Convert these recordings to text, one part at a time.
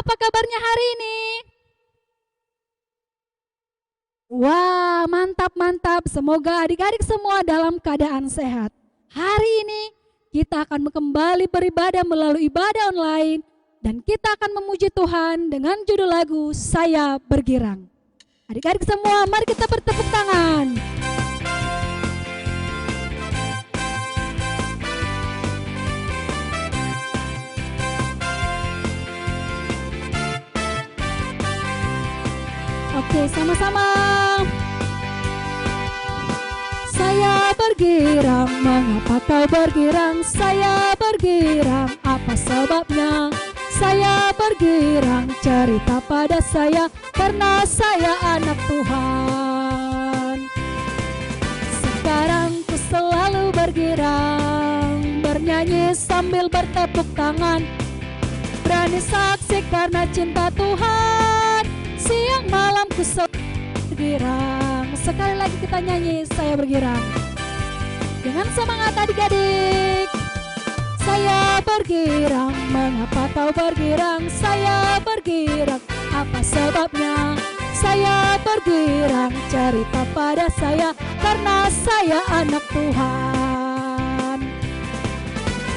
Apa kabarnya hari ini? Wah, mantap-mantap. Semoga adik-adik semua dalam keadaan sehat. Hari ini kita akan kembali beribadah melalui ibadah online dan kita akan memuji Tuhan dengan judul lagu Saya Bergirang. Adik-adik semua, mari kita bertepuk tangan. Oke, sama-sama. Saya bergirang, mengapa kau bergirang? Saya bergirang, apa sebabnya? Saya bergirang, cerita pada saya, karena saya anak Tuhan. Sekarang ku selalu bergirang, bernyanyi sambil bertepuk tangan, berani saksi karena cinta Tuhan. Siang malam ku bergirang. Sekali lagi kita nyanyi, saya bergirang. Dengan semangat adik-adik. Saya bergirang, mengapa kau bergirang? Saya bergirang, apa sebabnya? Saya bergirang, cerita pada saya, karena saya anak Tuhan.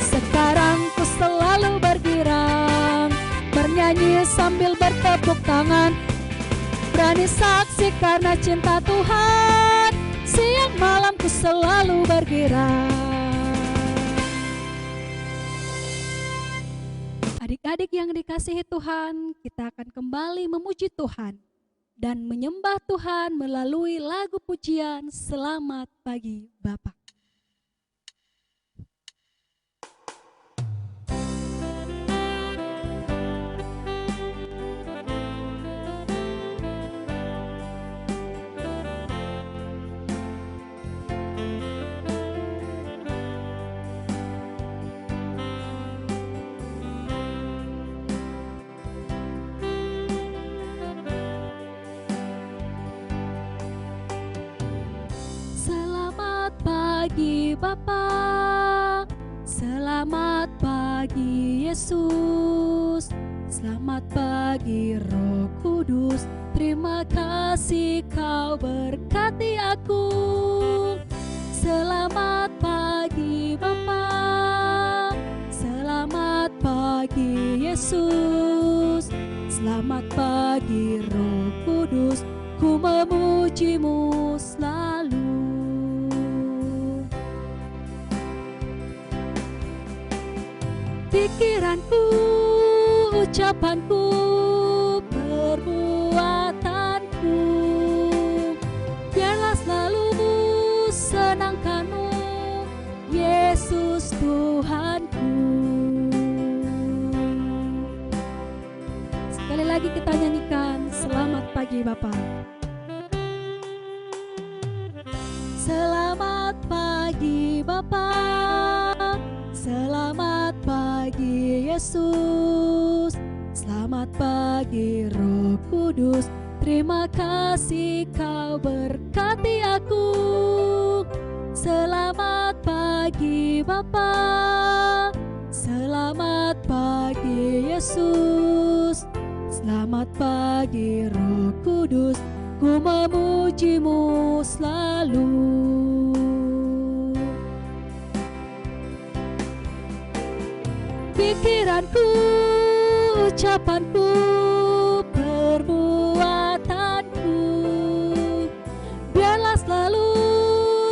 Sekarang ku selalu bergirang, bernyanyi sambil bertepuk tangan, berani saksi karena cinta Tuhan. Siang malam ku selalu bergirang. Adik-adik yang dikasihi Tuhan, kita akan kembali memuji Tuhan dan menyembah Tuhan melalui lagu pujian Selamat Pagi Bapa. Pagi Bapa, selamat pagi Yesus, selamat pagi Roh Kudus, terima kasih kau berkati aku. Selamat pagi Bapa, selamat pagi Yesus, selamat pagi Roh Kudus, ku memujimu selalu. Pikiranku, ucapanku, perbuatanku, biarlah selalu senangkanmu, Yesus Tuhanku. Sekali lagi kita nyanyikan selamat pagi Bapa. Selamat pagi Bapa, selamat pagi Yesus, selamat pagi Roh Kudus, terima kasih kau berkati aku. Selamat pagi Bapa, selamat pagi Yesus, selamat pagi Roh Kudus, ku memujimu selalu. Pikiranku, ucapanku, perbuatanku, biarlah selalu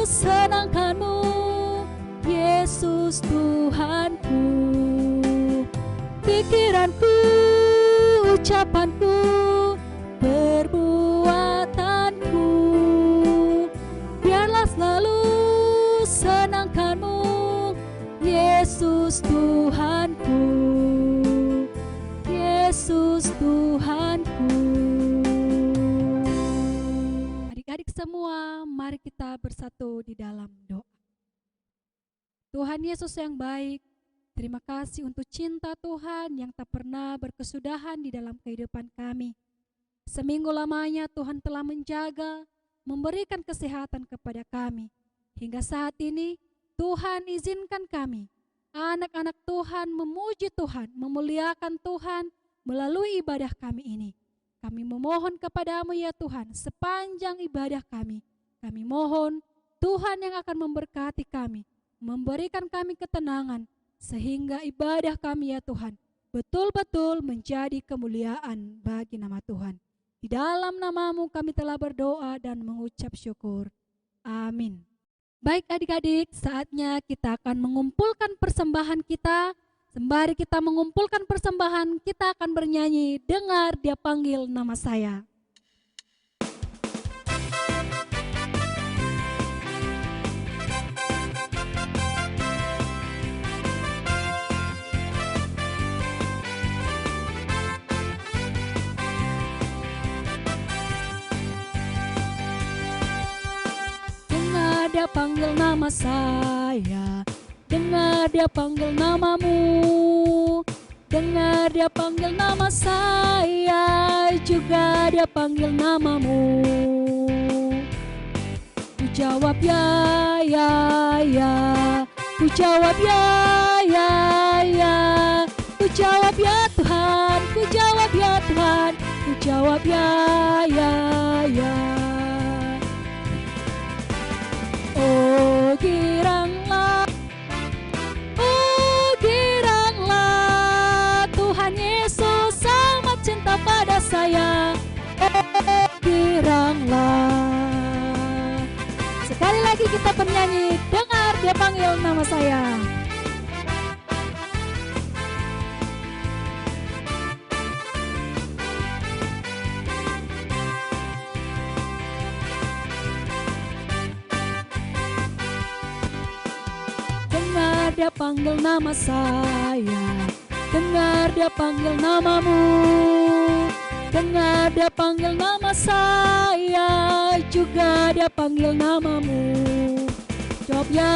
senangkanmu, Yesus Tuhanku. Pikiranku, ucapanku, perbuatanku, biarlah selalu senangkanmu, Yesus Tuhanku, Yesus Tuhanku. Adik-adik semua, mari kita bersatu di dalam doa. Tuhan Yesus yang baik, terima kasih untuk cinta Tuhan yang tak pernah berkesudahan di dalam kehidupan kami. Seminggu lamanya Tuhan telah menjaga, memberikan kesehatan kepada kami. Hingga saat ini, Tuhan izinkan kami, anak-anak Tuhan, memuji Tuhan, memuliakan Tuhan, melalui ibadah kami ini. Kami memohon kepadamu ya Tuhan, sepanjang ibadah kami mohon Tuhan yang akan memberkati kami, memberikan kami ketenangan, sehingga ibadah kami ya Tuhan betul-betul menjadi kemuliaan bagi nama Tuhan. Di dalam namamu kami telah berdoa dan mengucap syukur. Amin. Baik adik-adik, saatnya kita akan mengumpulkan persembahan kita. Sembari kita mengumpulkan persembahan, kita akan bernyanyi, dengar dia panggil nama saya. Dengar dia panggil nama saya, dengar dia panggil namamu, dengar dia panggil nama saya, juga dia panggil namamu. Ku jawab ya, ku jawab ya, ku jawab ya Tuhan, ku jawab ya Tuhan, ku jawab ya. Oh giranglah, Tuhan Yesus sangat cinta pada saya. Oh giranglah. Sekali lagi kita bernyanyi, dengar dia panggil nama saya. Dengar dia panggil nama saya, dengar dia panggil namamu, dengar dia panggil nama saya, juga dia panggil namamu. Jawab ya,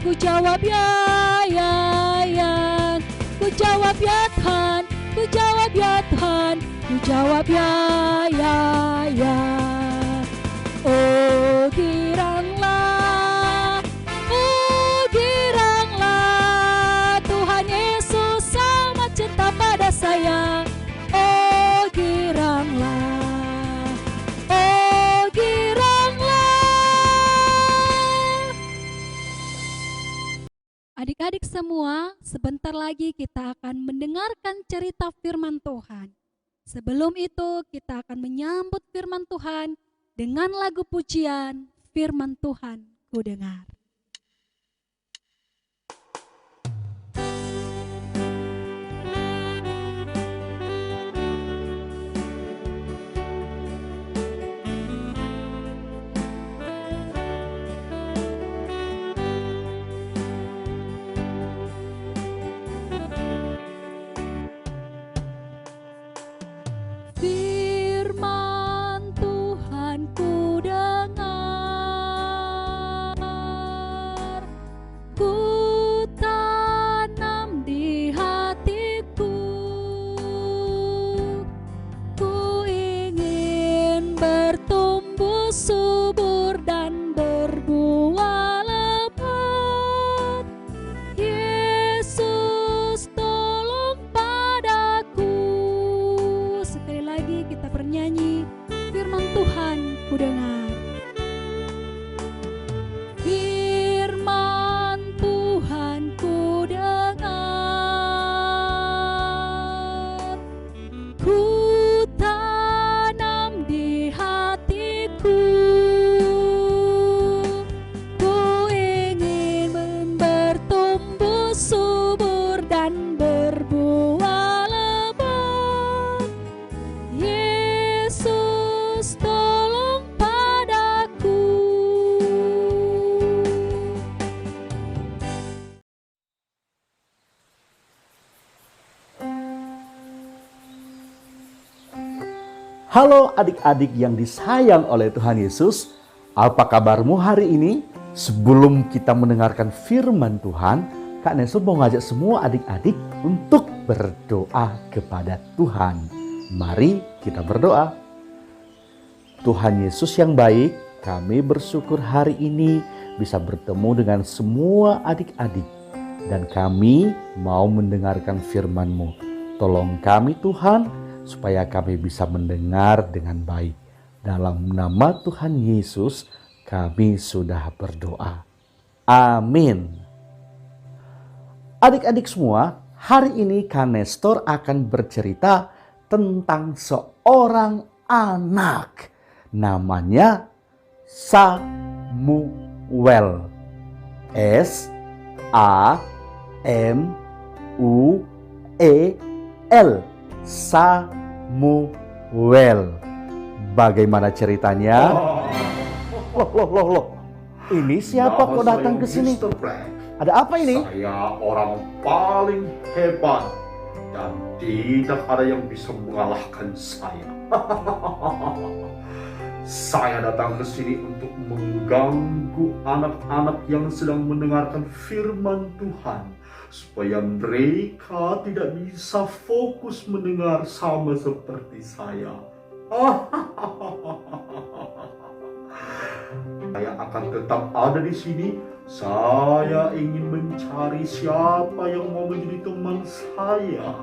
ku jawab ya, ku jawab ya Tuhan, ku jawab ya Tuhan, ku jawab ya. Oh giranglah, Tuhan Yesus sangat cinta pada saya. Oh giranglah, oh giranglah. Adik-adik semua, sebentar lagi kita akan mendengarkan cerita firman Tuhan. Sebelum itu kita akan menyambut firman Tuhan dengan lagu pujian Firman Tuhan Ku Dengar. Firman Tuhan ku dengar, ku tanam di hatiku, ku ingin bertumbuh subur dan berbuah lebat. Yesus tolong padaku. Sekali lagi kita bernyanyi, firman Tuhan ku dengar. Firman Tuhan ku dengar, ku tanam di hatiku, ku ingin bertumbuh subur dan berbuah lebat. Yesus tolong padaku. Halo adik-adik yang disayang oleh Tuhan Yesus, apa kabarmu hari ini? Sebelum kita mendengarkan firman Tuhan, Kak Nelson mau ngajak semua adik-adik untuk berdoa kepada Tuhan. Mari kita berdoa. Tuhan Yesus yang baik, kami bersyukur hari ini bisa bertemu dengan semua adik-adik. dan kami mau mendengarkan firman-Mu. Tolong kami Tuhan, supaya kami bisa mendengar dengan baik. Dalam nama Tuhan Yesus, kami sudah berdoa. Amin. Adik-adik semua, hari ini Kak Nestor akan bercerita tentang seorang anak. Namanya Samuel. S-A-M-U-E-L. Samuel. Bagaimana ceritanya? Loh. Ini siapa kok datang ke sini? Ada apa ini? Saya orang paling hebat dan tidak ada yang bisa mengalahkan saya. Saya datang ke sini untuk mengganggu anak-anak yang sedang mendengarkan firman Tuhan, supaya mereka tidak bisa fokus mendengar sama seperti saya. Saya akan tetap ada di sini. Saya ingin mencari siapa yang mau menjadi teman saya.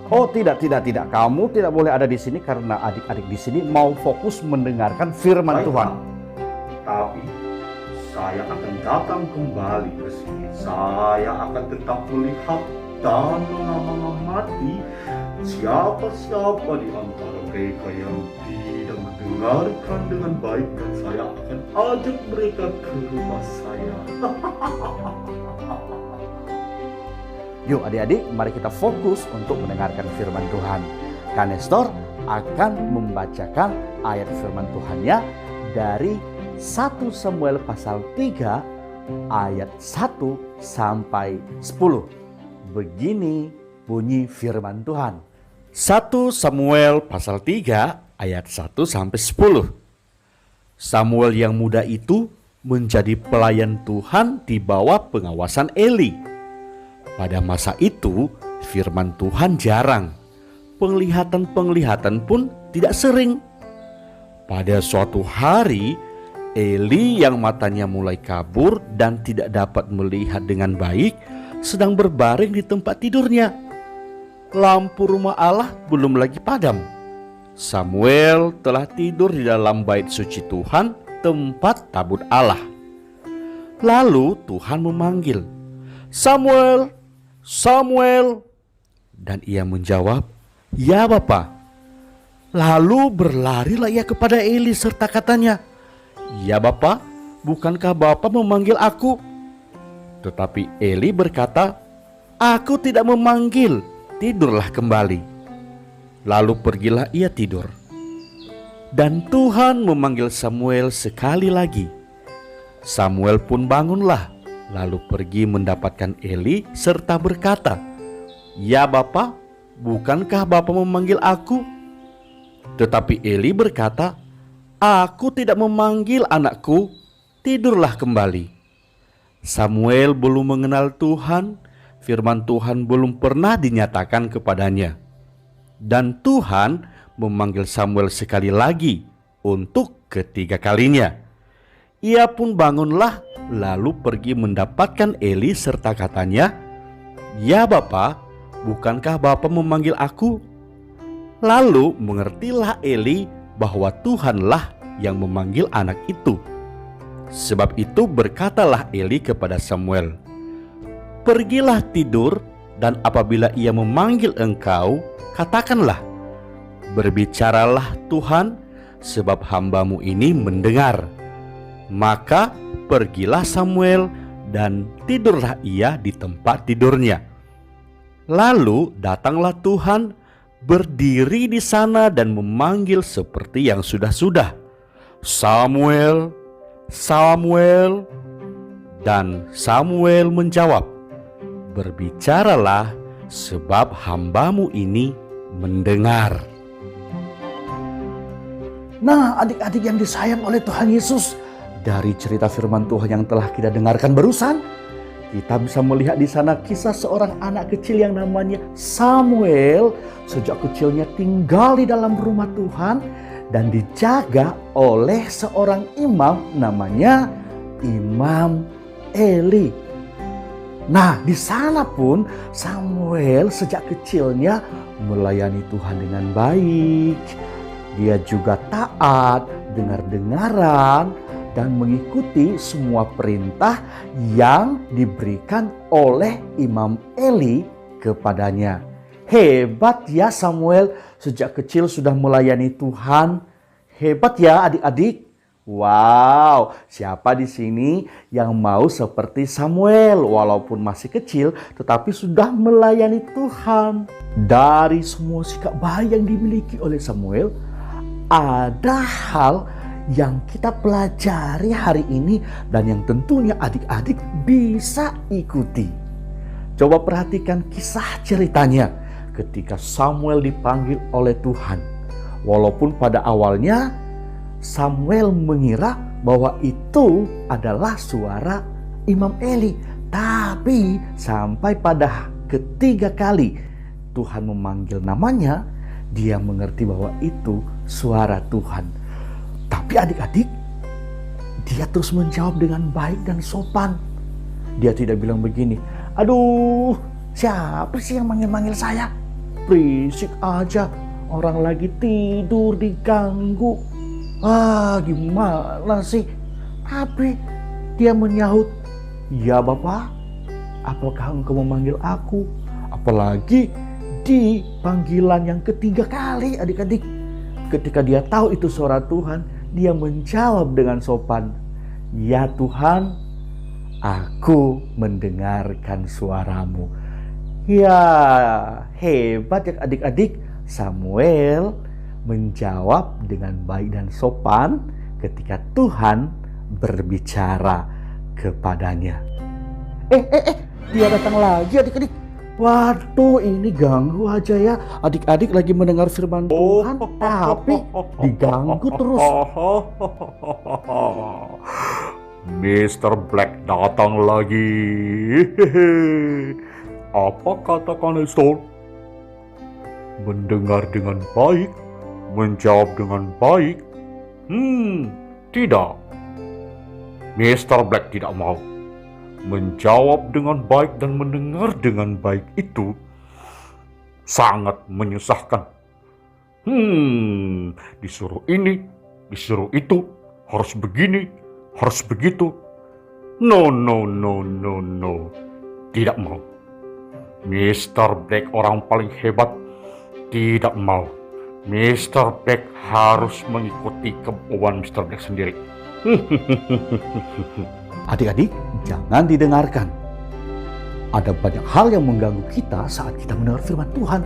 Oh tidak. Kamu tidak boleh ada di sini karena adik-adik di sini mau fokus mendengarkan firman Tuhan. Tapi saya akan datang kembali ke sini. Saya akan tetap melihat dan mengamati siapa-siapa di antara mereka yang tidak mendengarkan dengan baik, dan saya akan ajak mereka ke rumah saya. Yuk adik-adik, mari kita fokus untuk mendengarkan firman Tuhan. Kak Nestor akan membacakan ayat firman Tuhannya dari 1 Samuel pasal 3 ayat 1 sampai 10. Begini bunyi firman Tuhan. 1 Samuel pasal 3 ayat 1 sampai 10. Samuel yang muda itu menjadi pelayan Tuhan di bawah pengawasan Eli. Pada masa itu firman Tuhan jarang. Penglihatan pun tidak sering. Pada suatu hari Eli yang matanya mulai kabur dan tidak dapat melihat dengan baik sedang berbaring di tempat tidurnya. Lampu rumah Allah belum lagi padam. Samuel telah tidur di dalam bait suci Tuhan, tempat tabut Allah. Lalu Tuhan memanggil, "Samuel, Samuel." Dan ia menjawab, "Ya Bapa." Lalu berlarilah ia kepada Eli serta katanya, "Ya Bapa, bukankah Bapa memanggil aku?" Tetapi Eli berkata, "Aku tidak memanggil, tidurlah kembali." Lalu pergilah ia tidur. Dan Tuhan memanggil Samuel sekali lagi. Samuel pun bangunlah, lalu pergi mendapatkan Eli serta berkata, "Ya Bapa, bukankah Bapa memanggil aku?" Tetapi Eli berkata, "Aku tidak memanggil anakku, tidurlah kembali." Samuel belum mengenal Tuhan, firman Tuhan belum pernah dinyatakan kepadanya. Dan Tuhan memanggil Samuel sekali lagi untuk ketiga kalinya. Ia pun bangunlah, lalu pergi mendapatkan Eli serta katanya, "Ya Bapa, bukankah Bapa memanggil aku?" Lalu mengertilah Eli bahwa Tuhanlah yang memanggil anak itu. Sebab itu berkatalah Eli kepada Samuel, "Pergilah tidur, dan apabila ia memanggil engkau, katakanlah, 'Berbicaralah Tuhan, sebab hamba-Mu ini mendengar.' Maka pergilah Samuel, dan tidurlah ia di tempat tidurnya. Lalu datanglah Tuhan, berdiri di sana dan memanggil seperti yang sudah-sudah, 'Samuel, Samuel.' Dan Samuel menjawab, 'Berbicaralah, sebab hamba-Mu ini mendengar.'" Nah, adik-adik yang disayang oleh Tuhan Yesus, dari cerita firman Tuhan yang telah kita dengarkan barusan, kita bisa melihat di sana kisah seorang anak kecil yang namanya Samuel. Sejak kecilnya tinggal di dalam rumah Tuhan dan dijaga oleh seorang imam namanya Imam Eli. Nah, di sana pun Samuel sejak kecilnya melayani Tuhan dengan baik. Dia juga taat, dengar-dengaran, dan mengikuti semua perintah yang diberikan oleh Imam Eli kepadanya. Hebat ya Samuel, sejak kecil sudah melayani Tuhan. Hebat ya adik-adik. Wow, siapa di sini yang mau seperti Samuel walaupun masih kecil tetapi sudah melayani Tuhan? Dari semua sikap baik yang dimiliki oleh Samuel, ada hal yang kita pelajari hari ini dan yang tentunya adik-adik bisa ikuti. Coba perhatikan kisah ceritanya ketika Samuel dipanggil oleh Tuhan. Walaupun pada awalnya Samuel mengira bahwa itu adalah suara Imam Eli. Tapi sampai pada ketiga kali Tuhan memanggil namanya, dia mengerti bahwa itu suara Tuhan. Tapi adik-adik, dia terus menjawab dengan baik dan sopan. Dia tidak bilang begini, "Aduh, siapa sih yang manggil-manggil saya? Berisik aja, orang lagi tidur diganggu. Gimana sih?" Tapi dia menyahut, "Ya Bapak, apakah engkau memanggil aku?" Apalagi di panggilan yang ketiga kali adik-adik. Ketika dia tahu itu suara Tuhan, dia menjawab dengan sopan, "Ya Tuhan, aku mendengarkan suaramu." Ya, hebat ya adik-adik. Samuel menjawab dengan baik dan sopan ketika Tuhan berbicara kepadanya. Dia datang lagi adik-adik. Waduh, ini ganggu aja ya. Adik-adik lagi mendengar firman Tuhan, tapi diganggu terus. Mr. Black datang lagi. Apa kata Kanestor? Mendengar dengan baik, menjawab dengan baik. Tidak. Mr. Black tidak mau. Menjawab dengan baik dan mendengar dengan baik itu sangat menyusahkan. Disuruh ini, disuruh itu, harus begini, harus begitu. No. Tidak mau. Mr. Black orang paling hebat, tidak mau. Mr. Black harus mengikuti kemauan Mr. Black sendiri. Adik-adik, jangan didengarkan. Ada banyak hal yang mengganggu kita saat kita mendengar firman Tuhan.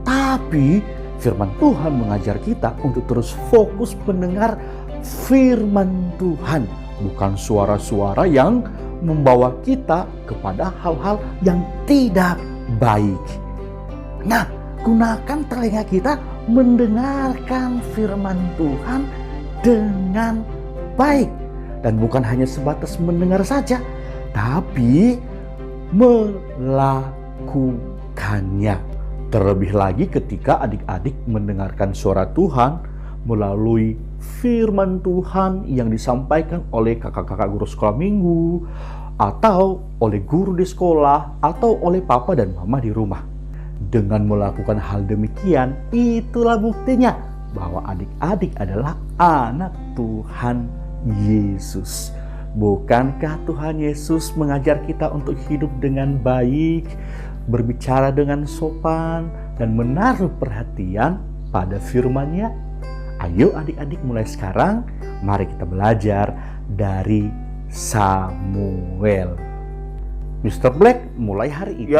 Tapi firman Tuhan mengajar kita untuk terus fokus mendengar firman Tuhan. Bukan suara-suara yang membawa kita kepada hal-hal yang tidak baik. Nah, gunakan telinga kita mendengarkan firman Tuhan dengan baik. Dan bukan hanya sebatas mendengar saja, tapi melakukannya. Terlebih lagi ketika adik-adik mendengarkan suara Tuhan melalui firman Tuhan yang disampaikan oleh kakak-kakak guru sekolah minggu, atau oleh guru di sekolah, atau oleh papa dan mama di rumah. Dengan melakukan hal demikian, itulah buktinya bahwa adik-adik adalah anak Tuhan Yesus. Bukankah Tuhan Yesus mengajar kita untuk hidup dengan baik, berbicara dengan sopan, dan menaruh perhatian pada firman-Nya? Ayo adik-adik, mulai sekarang mari kita belajar dari Samuel. Mr. Black, mulai hari ini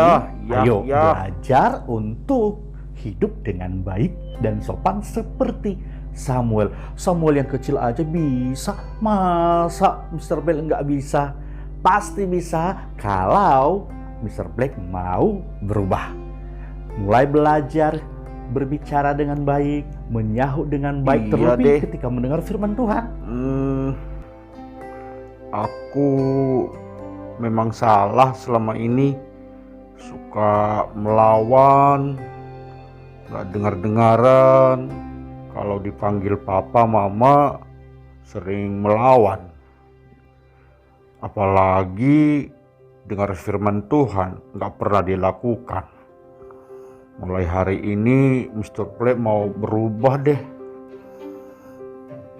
ayo belajar untuk hidup dengan baik dan sopan seperti Samuel. Samuel yang kecil aja bisa, masa Mr. Black nggak bisa? Pasti bisa kalau Mr. Black mau berubah. Mulai belajar berbicara dengan baik, menyahut dengan baik, terlebih ketika mendengar firman Tuhan. Aku memang salah selama ini, suka melawan, gak dengar-dengaran. Kalau dipanggil papa mama sering melawan. Apalagi dengar firman Tuhan nggak pernah dilakukan. Mulai hari ini Mr. Black mau berubah deh.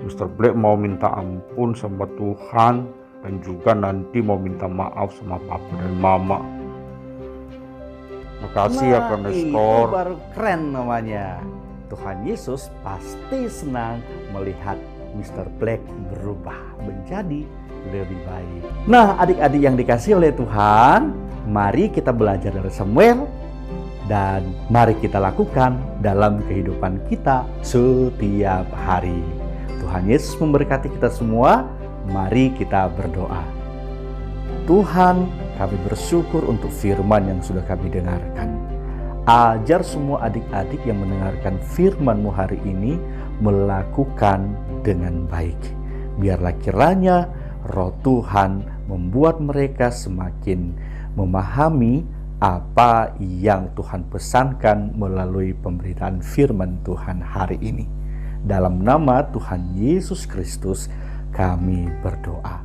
Mr. Black mau minta ampun sama Tuhan dan juga nanti mau minta maaf sama papa dan mama. Makasih ya Kak Itu Nestor. baru keren namanya. Tuhan Yesus pasti senang melihat Mr. Black berubah menjadi lebih baik. Nah, adik-adik yang dikasih oleh Tuhan, mari kita belajar dari Samuel dan mari kita lakukan dalam kehidupan kita setiap hari. Tuhan Yesus memberkati kita semua. Mari kita berdoa. Tuhan, kami bersyukur untuk firman yang sudah kami dengarkan. Ajar semua adik-adik yang mendengarkan firman-Mu hari ini melakukan dengan baik. Biarlah kiranya Roh Tuhan membuat mereka semakin memahami apa yang Tuhan pesankan melalui pemberitaan firman Tuhan hari ini. Dalam nama Tuhan Yesus Kristus kami berdoa.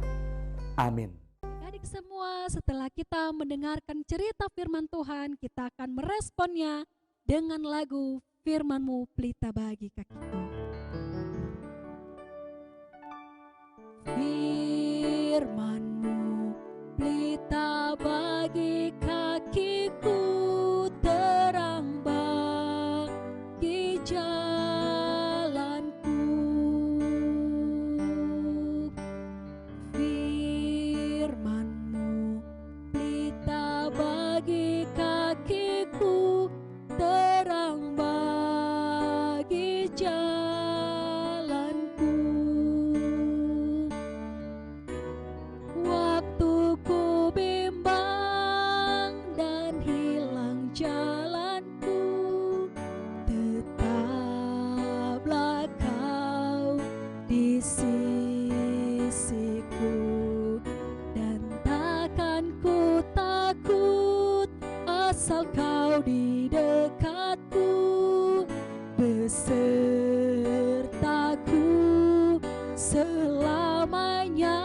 Amin. Adik semua, setelah kita mendengarkan cerita firman Tuhan, kita akan meresponnya dengan lagu Firman-Mu Pelita Bagi Kakiku. Firman-Mu pelita bagi kakiku, terang bagi jalanku. Firman-Mu pelita bagi kakiku, terang bagi jalanku. Waktu ku bimbang dan hilang jalanku, tetaplah Kau di sisiku, dan takkan ku takut asal Kau di dekatku, besertaku selamanya.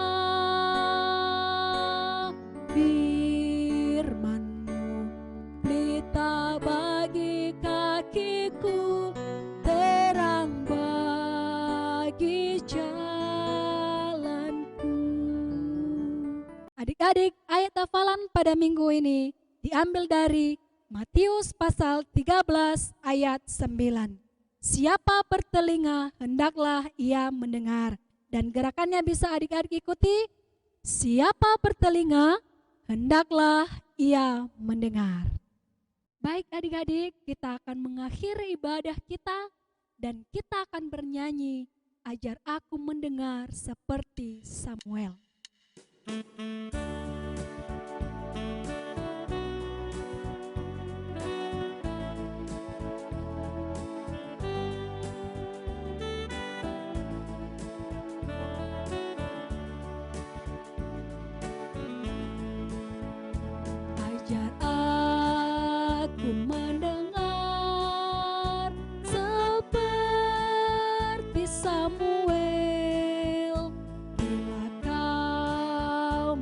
Firman-Mu pelita bagi kakiku, terang bagi jalanku. Adik-adik, ayat hafalan pada minggu ini diambil dari Matius pasal 13 ayat 9. Siapa bertelinga hendaklah ia mendengar. Dan gerakannya bisa adik-adik ikuti. Siapa bertelinga hendaklah ia mendengar. Baik adik-adik, kita akan mengakhiri ibadah kita dan kita akan bernyanyi Ajar Aku Mendengar Seperti Samuel. Ajar aku mendengar seperti Samuel, bila Kau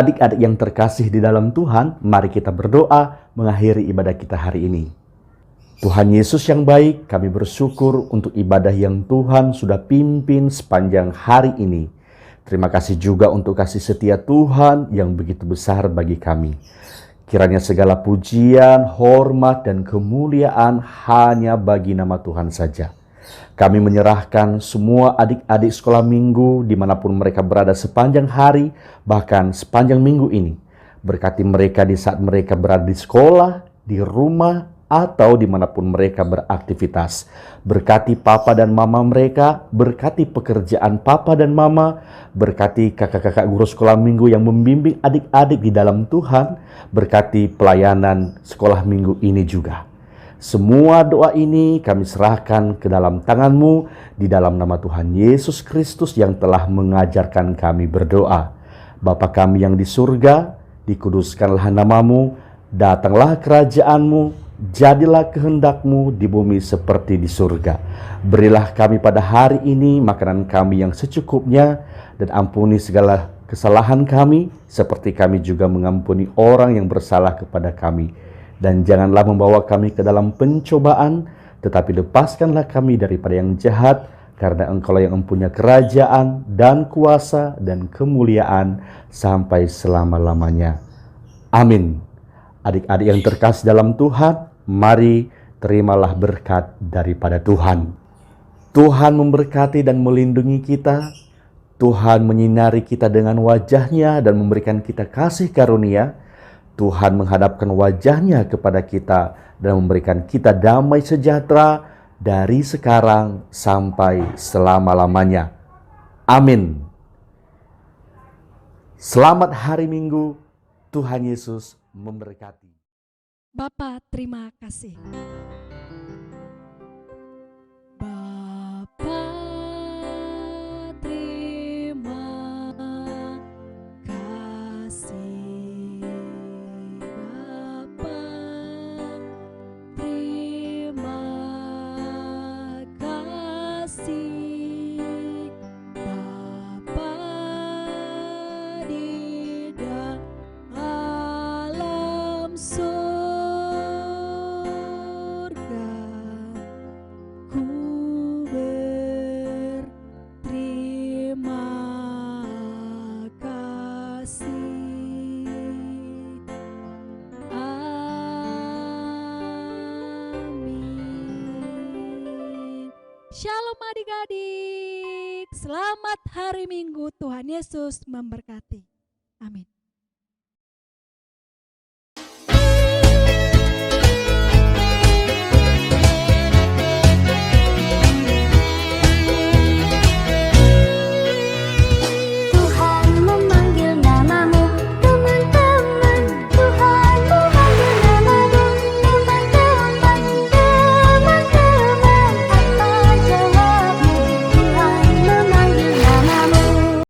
Adik-adik yang terkasih di dalam Tuhan, mari kita berdoa mengakhiri ibadah kita hari ini. Tuhan Yesus yang baik, kami bersyukur untuk ibadah yang Tuhan sudah pimpin sepanjang hari ini. Terima kasih juga untuk kasih setia Tuhan yang begitu besar bagi kami. Kiranya segala pujian, hormat, dan kemuliaan hanya bagi nama Tuhan saja. Kami menyerahkan semua adik-adik sekolah minggu dimanapun mereka berada sepanjang hari, bahkan sepanjang minggu ini. Berkati mereka di saat mereka berada di sekolah, di rumah, atau dimanapun mereka beraktivitas. Berkati papa dan mama mereka, berkati pekerjaan papa dan mama, berkati kakak-kakak guru sekolah minggu yang membimbing adik-adik di dalam Tuhan, berkati pelayanan sekolah minggu ini juga. Semua doa ini kami serahkan ke dalam tangan-Mu di dalam nama Tuhan Yesus Kristus yang telah mengajarkan kami berdoa. Bapa kami yang di surga, dikuduskanlah nama-Mu, datanglah kerajaan-Mu, jadilah kehendak-Mu di bumi seperti di surga. Berilah kami pada hari ini makanan kami yang secukupnya, dan ampuni segala kesalahan kami, seperti kami juga mengampuni orang yang bersalah kepada kami. Dan janganlah membawa kami ke dalam pencobaan, tetapi lepaskanlah kami daripada yang jahat, karena Engkau yang mempunyai kerajaan dan kuasa dan kemuliaan sampai selama-lamanya. Amin. Adik-adik yang terkasih dalam Tuhan, mari terimalah berkat daripada Tuhan. Tuhan memberkati dan melindungi kita. Tuhan menyinari kita dengan wajah-Nya dan memberikan kita kasih karunia. Tuhan menghadapkan wajah-Nya kepada kita dan memberikan kita damai sejahtera dari sekarang sampai selama-lamanya. Amin. Selamat hari Minggu. Tuhan Yesus memberkati. Bapa, terima kasih. Bapa, terima kasih. Shalom adik-adik, selamat hari Minggu, Tuhan Yesus memberkati. Amin.